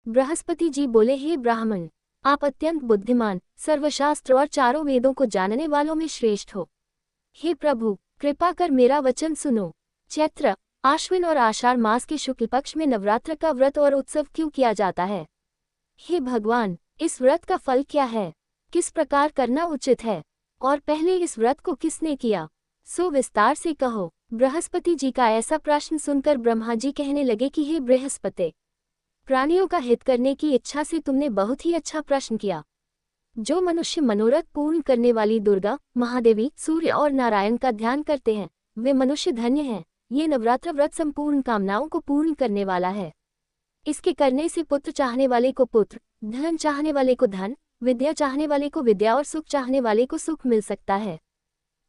बृहस्पति जी बोले, हे ब्राह्मण, आप अत्यंत बुद्धिमान, सर्वशास्त्र और चारों वेदों को जानने वालों में श्रेष्ठ हो। हे प्रभु, कृपा कर मेरा वचन सुनो। चैत्र, आश्विन और आषाढ़ मास के शुक्ल पक्ष में नवरात्र का व्रत और उत्सव क्यों किया जाता है? हे भगवान, इस व्रत का फल क्या है? किस प्रकार करना उचित है? और पहले इस व्रत को किसने किया, सो विस्तार से कहो। बृहस्पति जी का ऐसा प्रश्न सुनकर ब्रह्मा जी कहने लगे कि हे बृहस्पति, प्राणियों का हित करने की इच्छा से तुमने बहुत ही अच्छा प्रश्न किया। जो मनुष्य मनोरथ पूर्ण करने वाली दुर्गा, महादेवी, सूर्य और नारायण का ध्यान करते हैं, वे मनुष्य धन्य हैं। ये नवरात्र व्रत संपूर्ण कामनाओं को पूर्ण करने वाला है। इसके करने से पुत्र चाहने वाले को पुत्र, धन चाहने वाले को धन, विद्या चाहने वाले को विद्या और सुख चाहने वाले को सुख मिल सकता है।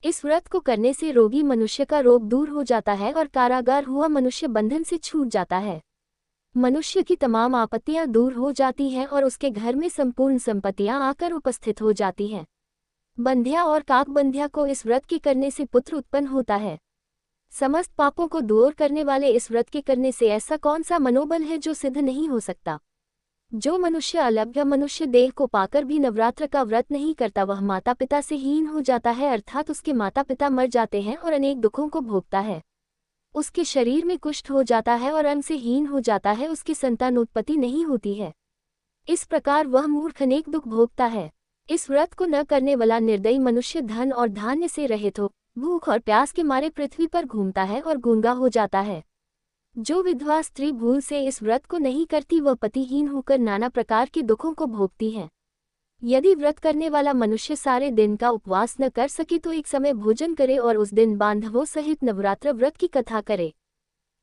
इस व्रत को करने से रोगी मनुष्य का रोग दूर हो जाता है और कारागार हुआ मनुष्य बंधन से छूट जाता है। मनुष्य की तमाम आपत्तियां दूर हो जाती हैं और उसके घर में संपूर्ण संपत्तियां आकर उपस्थित हो जाती हैं। बंध्या और काकबंध्या को इस व्रत के करने से पुत्र उत्पन्न होता है। समस्त पापों को दूर करने वाले इस व्रत के करने से ऐसा कौन सा मनोबल है जो सिद्ध नहीं हो सकता? जो मनुष्य अलभ्य मनुष्य देह को पाकर भी नवरात्र का व्रत नहीं करता, वह माता पिता से हीन हो जाता है, अर्थात उसके माता पिता मर जाते हैं और अनेक दुखों को भोगता है। उसके शरीर में कुष्ठ हो जाता है और अन्न से हीन हो जाता है, उसकी संतानोत्पत्ति नहीं होती है। इस प्रकार वह मूर्ख अनेक दुख भोगता है। इस व्रत को न करने वाला निर्दयी मनुष्य धन और धान्य से रहित हो, भूख और प्यास के मारे पृथ्वी पर घूमता है और गूंगा हो जाता है। जो विधवा स्त्री भूल से इस व्रत को नहीं करती, वह पतिहीन होकर नाना प्रकार के दुखों को भोगती है। यदि व्रत करने वाला मनुष्य सारे दिन का उपवास न कर सके तो एक समय भोजन करे और उस दिन बांधवों सहित नवरात्र व्रत की कथा करे।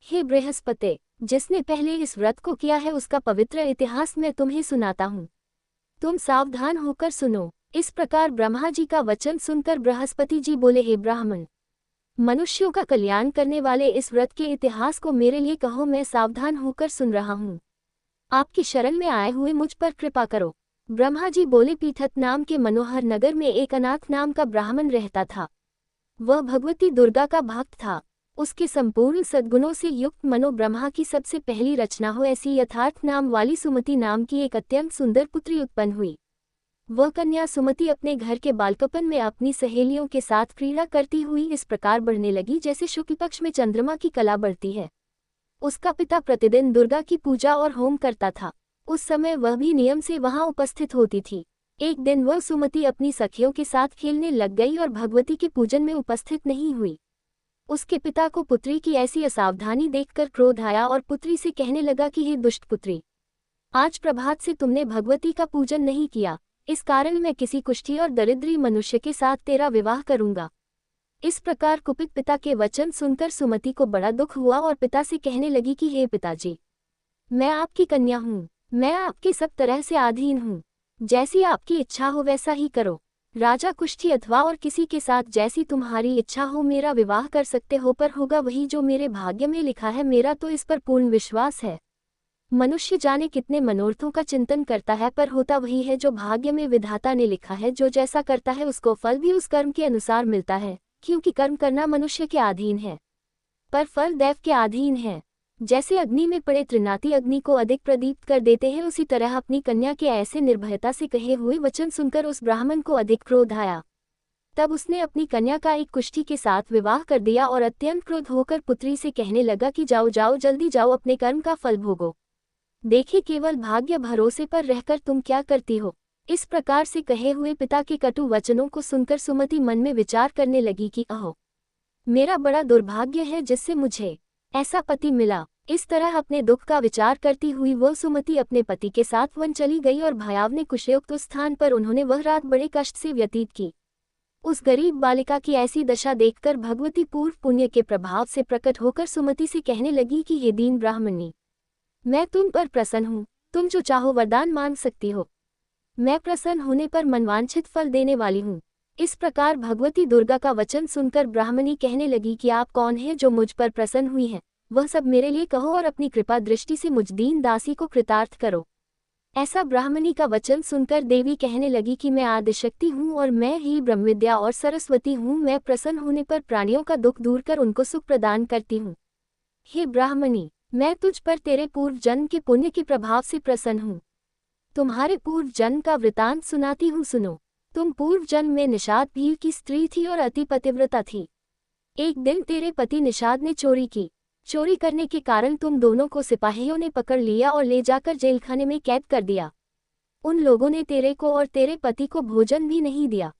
हे बृहस्पति, जिसने पहले इस व्रत को किया है उसका पवित्र इतिहास मैं तुम्हें सुनाता हूँ। तुम सावधान होकर सुनो। इस प्रकार ब्रह्मा जी का वचन सुनकर बृहस्पति जी बोले, हे ब्राह्मण, मनुष्यों का कल्याण करने वाले इस व्रत के इतिहास को मेरे लिए कहो, मैं सावधान होकर सुन रहा हूँ। आपकी शरण में आए हुए मुझ पर कृपा करो। ब्रह्मा जी बोले, पीठत नाम के मनोहर नगर में एक अनाथ नाम का ब्राह्मण रहता था। वह भगवती दुर्गा का भक्त था। उसके संपूर्ण सद्गुणों से युक्त मनो ब्रह्मा की सबसे पहली रचना हो ऐसी यथार्थ नाम वाली सुमति नाम की एक अत्यंत सुंदर पुत्री उत्पन्न हुई। वह कन्या सुमति अपने घर के बालकपन में अपनी सहेलियों के साथ क्रीड़ा करती हुई इस प्रकार बढ़ने लगी जैसे शुक्ल पक्ष में चंद्रमा की कला बढ़ती है। उसका पिता प्रतिदिन दुर्गा की पूजा और होम करता था। उस समय वह भी नियम से वहां उपस्थित होती थी। एक दिन वह सुमति अपनी सखियों के साथ खेलने लग गई और भगवती के पूजन में उपस्थित नहीं हुई। उसके पिता को पुत्री की ऐसी असावधानी देखकर क्रोध आया और पुत्री से कहने लगा कि हे दुष्ट पुत्री, आज प्रभात से तुमने भगवती का पूजन नहीं किया, इस कारण मैं किसी कुष्ठी और दरिद्री मनुष्य के साथ तेरा विवाह करूंगा। इस प्रकार कुपित पिता के वचन सुनकर सुमति को बड़ा दुख हुआ और पिता से कहने लगी कि हे पिताजी, मैं आपकी कन्या हूँ, मैं आपकी सब तरह से अधीन हूँ। जैसी आपकी इच्छा हो वैसा ही करो। राजा कुष्ठी अथवा और किसी के साथ जैसी तुम्हारी इच्छा हो मेरा विवाह कर सकते हो, पर होगा वही जो मेरे भाग्य में लिखा है। मेरा तो इस पर पूर्ण विश्वास है। मनुष्य जाने कितने मनोरथों का चिंतन करता है, पर होता वही है जो भाग्य में विधाता ने लिखा है। जो जैसा करता है उसको फल भी उस कर्म के अनुसार मिलता है, क्योंकि कर्म करना मनुष्य के अधीन है, पर फल दैव के अधीन है। जैसे अग्नि में पड़े त्रिनाती अग्नि को अधिक प्रदीप्त कर देते हैं, उसी तरह अपनी कन्या के ऐसे निर्भयता से कहे हुए वचन सुनकर उस ब्राह्मण को अधिक क्रोध आया। तब उसने अपनी कन्या का एक कुष्ठी के साथ विवाह कर दिया और अत्यंत क्रोध होकर पुत्री से कहने लगा कि जाओ जाओ, जल्दी जाओ, अपने कर्म का फल भोगो। देखिए केवल भाग्य भरोसे पर रहकर तुम क्या करती हो। इस प्रकार से कहे हुए पिता के कटु वचनों को सुनकर सुमति मन में विचार करने लगी कि अहो, मेरा बड़ा दुर्भाग्य है जिससे मुझे ऐसा पति मिला। इस तरह अपने दुख का विचार करती हुई वह सुमति अपने पति के साथ वन चली गई और भयावने कुशयुक्त स्थान पर उन्होंने वह रात बड़े कष्ट से व्यतीत की। उस गरीब बालिका की ऐसी दशा देखकर भगवती पूर्व पुण्य के प्रभाव से प्रकट होकर सुमति से कहने लगी कि हे दीन ब्राह्मणी, मैं तुम पर प्रसन्न हूँ, तुम जो चाहो वरदान मांग सकती हो। मैं प्रसन्न होने पर मनवांछित फल देने वाली हूँ। इस प्रकार भगवती दुर्गा का वचन सुनकर ब्राह्मणी कहने लगी कि आप कौन हैं जो मुझ पर प्रसन्न हुई हैं, वह सब मेरे लिए कहो और अपनी कृपा दृष्टि से मुझ दीन दासी को कृतार्थ करो। ऐसा ब्राह्मणी का वचन सुनकर देवी कहने लगी कि मैं आदिशक्ति हूँ और मैं ही ब्रह्मविद्या और सरस्वती हूँ। मैं प्रसन्न होने पर प्राणियों का दुख दूर कर उनको सुख प्रदान करती हूँ। हे ब्राह्मणी, मैं तुझ पर तेरे पूर्व जन्म के पुण्य के प्रभाव से प्रसन्न हूँ। तुम्हारे पूर्व जन्म का वृतांत सुनाती हूँ, सुनो। तुम पूर्व जन्म में निषाद भील की स्त्री थी और अति पतिव्रता थी। एक दिन तेरे पति निषाद ने चोरी की। चोरी करने के कारण तुम दोनों को सिपाहियों ने पकड़ लिया और ले जाकर जेलखाने में कैद कर दिया। उन लोगों ने तेरे को और तेरे पति को भोजन भी नहीं दिया।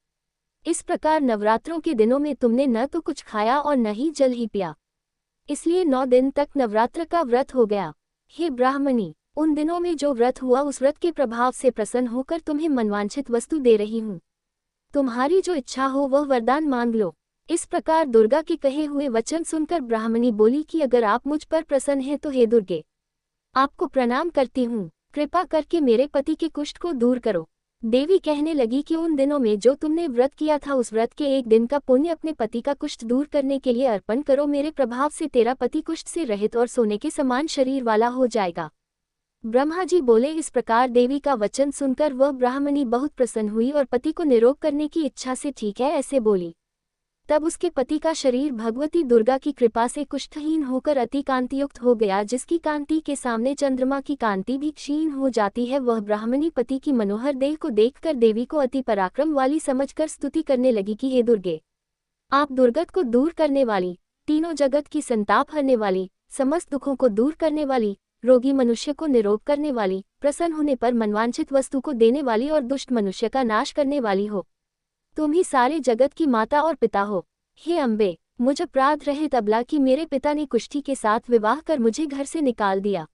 इस प्रकार नवरात्रों के दिनों में तुमने न तो कुछ खाया और न ही जल ही पिया। इसलिए 9 दिन तक नवरात्र का व्रत हो गया। हे ब्राह्मणी, उन दिनों में जो व्रत हुआ उस व्रत के प्रभाव से प्रसन्न होकर तुम्हें मनवांछित वस्तु दे रही हूँ। तुम्हारी जो इच्छा हो वह वरदान मांग लो। इस प्रकार दुर्गा के कहे हुए वचन सुनकर ब्राह्मणी बोली कि अगर आप मुझ पर प्रसन्न हैं तो हे दुर्गे, आपको प्रणाम करती हूँ। कृपा करके मेरे पति के कुष्ठ को दूर करो। देवी कहने लगी कि उन दिनों में जो तुमने व्रत किया था उस व्रत के एक दिन का पुण्य अपने पति का कुष्ठ दूर करने के लिए अर्पण करो। मेरे प्रभाव से तेरा पति कुष्ठ से रहित और सोने के समान शरीर वाला हो जाएगा। ब्रह्मा जी बोले। इस प्रकार देवी का वचन सुनकर वह ब्राह्मणी बहुत प्रसन्न हुई और पति को निरोग करने की इच्छा से ठीक है ऐसे बोली। तब उसके पति का शरीर भगवती दुर्गा की कृपा से कुष्ठहीन होकर अति कांतियुक्त हो गया, जिसकी कांति के सामने चंद्रमा की कांति भी क्षीण हो जाती है। वह ब्राह्मणी पति की मनोहर देह को देखकर देवी को अति पराक्रम वाली समझकर स्तुति करने लगी कि हे दुर्गे, आप दुर्गत को दूर करने वाली, तीनों जगत की संताप हरने वाली, समस्त दुखों को दूर करने वाली, रोगी मनुष्य को निरोग करने वाली, प्रसन्न होने पर मनवांछित वस्तु को देने वाली और दुष्ट मनुष्य का नाश करने वाली हो। तुम ही सारे जगत की माता और पिता हो। हे अम्बे, मुझ अपराध रहित अबला की मेरे पिता ने कुष्ठी के साथ विवाह कर मुझे घर से निकाल दिया।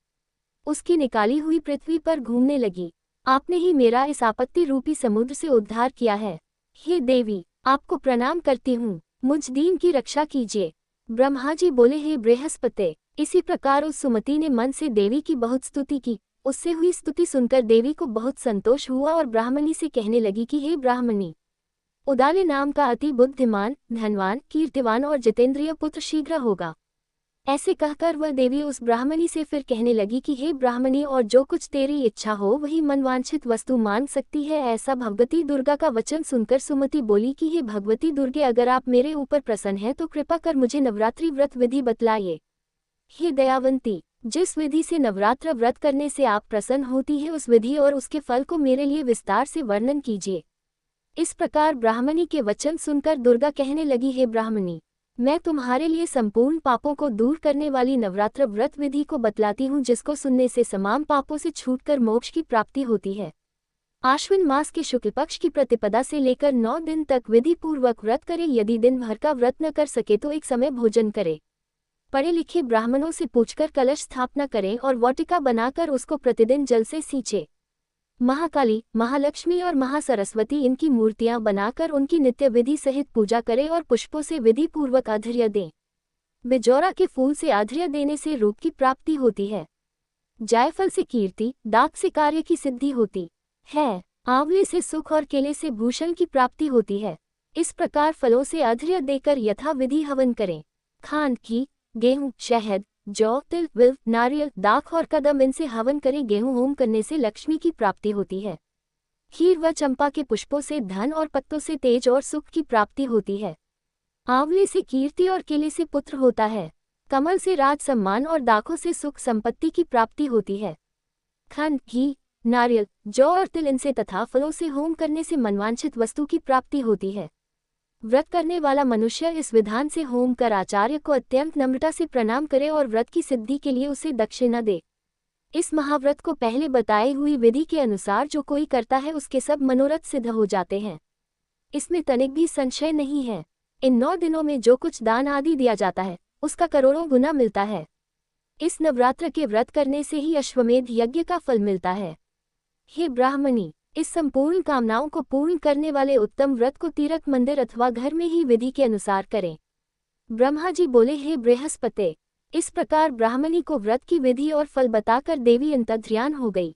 उसकी निकाली हुई पृथ्वी पर घूमने लगी। आपने ही मेरा इस आपत्ति रूपी समुद्र से उद्धार किया है। हे देवी, आपको प्रणाम करती हूँ, मुझ दीन की रक्षा कीजिए। ब्रह्मा जी बोले। हे बृहस्पति, इसी प्रकार उस सुमति ने मन से देवी की बहुत स्तुति की। उससे हुई स्तुति सुनकर देवी को बहुत संतोष हुआ और ब्राह्मणी से कहने लगी कि हे ब्राह्मणी, उदाले नाम का अति बुद्धिमान, धनवान, कीर्तिवान और जितेंद्रिय पुत्र शीघ्र होगा। ऐसे कहकर वह देवी उस ब्राह्मणी से फिर कहने लगी कि हे ब्राह्मणी, और जो कुछ तेरी इच्छा हो वही मनवांछित वस्तु मांग सकती है। ऐसा भगवती दुर्गा का वचन सुनकर सुमति बोली कि हे भगवती दुर्गे, अगर आप मेरे ऊपर प्रसन्न हैं तो कृपा कर मुझे नवरात्रि व्रत विधि बतलाइए। हे दयावंती, जिस विधि से नवरात्र व्रत करने से आप प्रसन्न होती है उस विधि और उसके फल को मेरे लिए विस्तार से वर्णन कीजिए। इस प्रकार ब्राह्मणी के वचन सुनकर दुर्गा कहने लगी, हे ब्राह्मणी, मैं तुम्हारे लिए संपूर्ण पापों को दूर करने वाली नवरात्र व्रत विधि को बतलाती हूँ, जिसको सुनने से तमाम पापों से छूटकर मोक्ष की प्राप्ति होती है। आश्विन मास के शुक्ल पक्ष की प्रतिपदा से लेकर 9 दिन तक विधि पूर्वक व्रत करे। यदि दिन भर का व्रत न कर सके तो एक समय भोजन करे। पढ़े लिखे ब्राह्मणों से पूछकर कलश स्थापना करें और वाटिका बनाकर उसको प्रतिदिन जल से सींचे। महाकाली, महालक्ष्मी और महासरस्वती इनकी मूर्तियां बनाकर उनकी नित्य विधि सहित पूजा करें और पुष्पों से विधि पूर्वक आध्र्य दें। बिजौरा के फूल से आध्र्य देने से रूप की प्राप्ति होती है। जायफल से कीर्ति, दाक से कार्य की सिद्धि होती है। आंवले से सुख और केले से भूषण की प्राप्ति होती है। इस प्रकार फलों से आध्र्य देकर यथा विधि हवन करें। खांड, घी, गेहूं, शहद, जौ, तिल, विल्व, नारियल, दाख और कदम इनसे हवन करें। गेहूं होम करने से लक्ष्मी की प्राप्ति होती है। खीर व चंपा के पुष्पों से धन और पत्तों से तेज और सुख की प्राप्ति होती है। आंवले से कीर्ति और केले से पुत्र होता है। कमल से राज सम्मान और दाखों से सुख संपत्ति की प्राप्ति होती है। खंड, घी, नारियल, जौ और तिल इनसे तथा फलों से होम करने से मनवांछित वस्तु की प्राप्ति होती है। व्रत करने वाला मनुष्य इस विधान से होम कर आचार्य को अत्यंत नम्रता से प्रणाम करे और व्रत की सिद्धि के लिए उसे दक्षिणा दे। इस महाव्रत को पहले बताई हुई विधि के अनुसार जो कोई करता है उसके सब मनोरथ सिद्ध हो जाते हैं। इसमें तनिक भी संशय नहीं है। इन 9 दिनों में जो कुछ दान आदि दिया जाता है उसका करोड़ों गुना मिलता है। इस नवरात्र के व्रत करने से ही अश्वमेध यज्ञ का फल मिलता है। हे ब्राह्मणी, इस संपूर्ण कामनाओं को पूर्ण करने वाले उत्तम व्रत को तीर्थ मंदिर अथवा घर में ही विधि के अनुसार करें। ब्रह्मा जी बोले, हे बृहस्पति, इस प्रकार ब्राह्मणी को व्रत की विधि और फल बताकर देवी अंतर्ध्यान हो गई।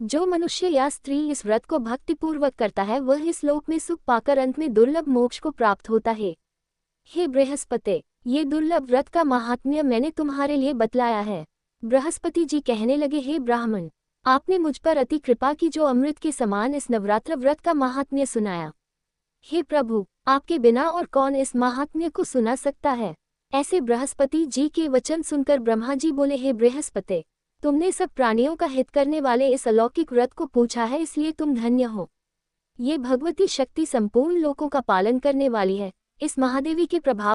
जो मनुष्य या स्त्री इस व्रत को भक्तिपूर्वक करता है वह इस लोक में सुख पाकर अंत में दुर्लभ मोक्ष को प्राप्त होता है। हे बृहस्पति, ये दुर्लभ व्रत का महात्म्य मैंने तुम्हारे लिए बतलाया है। बृहस्पति जी कहने लगे, हे ब्राह्मण, आपने मुझ पर अति कृपा की जो अमृत के समान इस नवरात्र व्रत का महात्म्य सुनाया। हे प्रभु, आपके बिना और कौन इस महात्म्य को सुना सकता है। ऐसे बृहस्पति जी के वचन सुनकर ब्रह्मा जी बोले, हे बृहस्पति, तुमने सब प्राणियों का हित करने वाले इस अलौकिक व्रत को पूछा है, इसलिए तुम धन्य हो। ये भगवती शक्ति संपूर्ण लोकों का पालन करने वाली है। इस महादेवी के प्रभाव